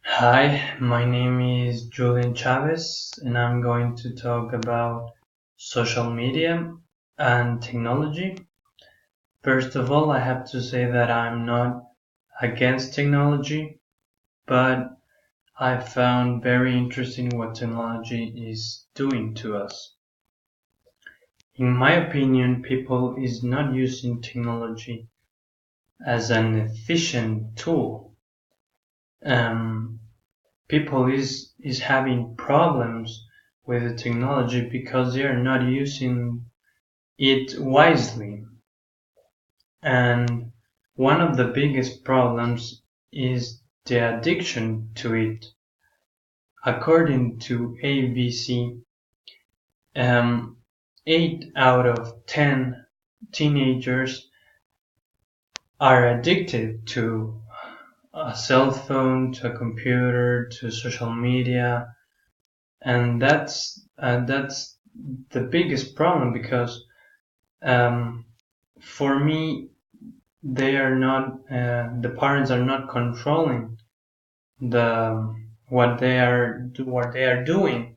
Hi, my name is Julian Chavez, and I'm going to talk about social media and technology. First of all, I have to say that I'm not against technology, but I found very interesting what technology is doing to us. In my opinion, people is not using technology as an efficient tool. Um, People is having problems with the technology because they are not using it wisely. And one of the biggest problems is the addiction to it. According to ABC, 8 out of 10 teenagers are addicted to a cell phone, to a computer, to social media, and that's the biggest problem because um, for me they are not the parents are not controlling the what they are doing,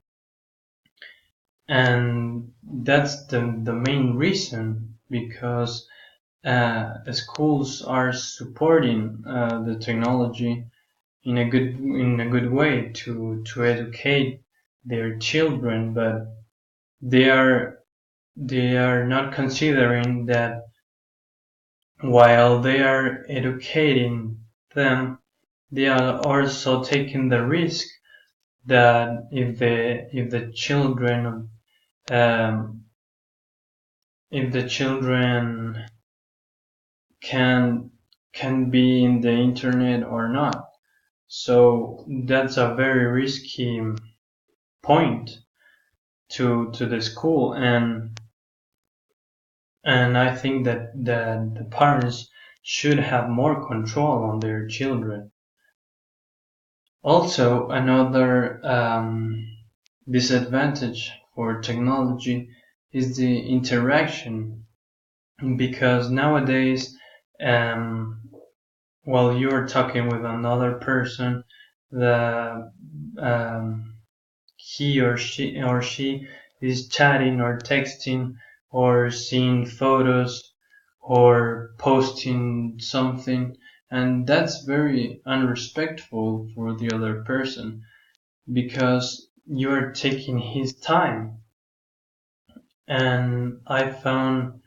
and that's the main reason because the schools are supporting the technology in a good way to educate their children, but they are they are not considering that while they are educating them, they are also taking the risk that if the children um, if the children can can be in the internet or not. So that's a very risky point to the school, and I think that the parents should have more control on their children. Also, another disadvantage for technology is the interaction, because nowadays, um, while you're talking with another person, the he or she is chatting or texting or seeing photos or posting something, and that's very unrespectful for the other person because you're taking his time. And I found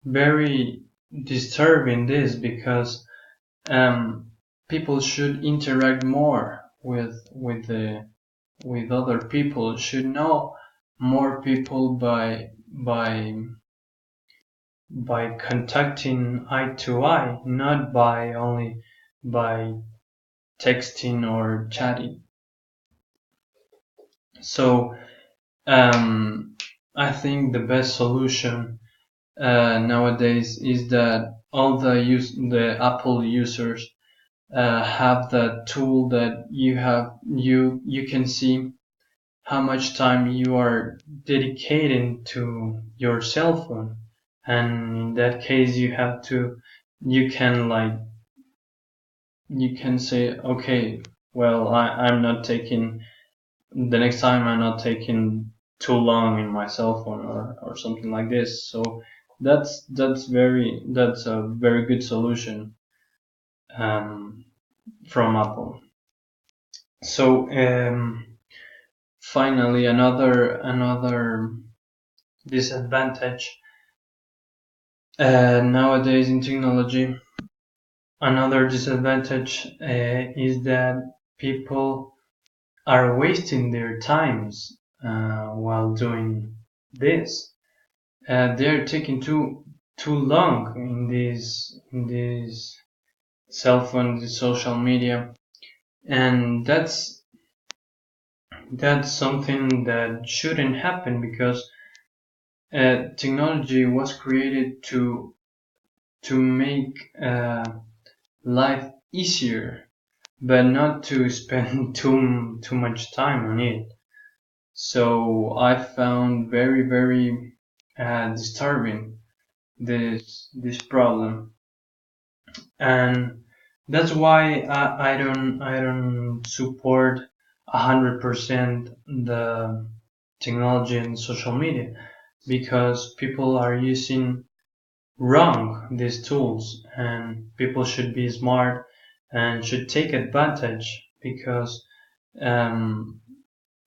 very disturbing this because um, people should interact more with other people, should know more people by contacting eye to eye, not by only by texting or chatting. So I think the best solution nowadays is that all the Apple users have the tool that you can see how much time you are dedicating to your cell phone, and in that case you can you can say, okay, well, I'm not taking the next time, I'm not taking too long in my cell phone or something like this. So that's a very good solution um, from Apple. So finally, another disadvantage nowadays in technology. Another disadvantage is that people are wasting their times while doing this. They're taking too long in these cell phone, the social media, and that's something that shouldn't happen because technology was created to make life easier, but not to spend too much time on it. So I found very disturbing this problem. And That's why I don't support 100% the technology and social media, because people are using wrong these tools, and people should be smart and should take advantage, because um,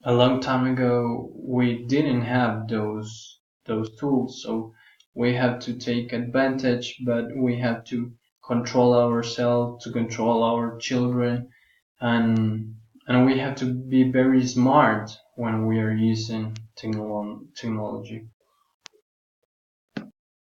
a long time ago we didn't have those tools, so we have to take advantage, but we have to control ourselves, to control our children, and we have to be very smart when we are using technology.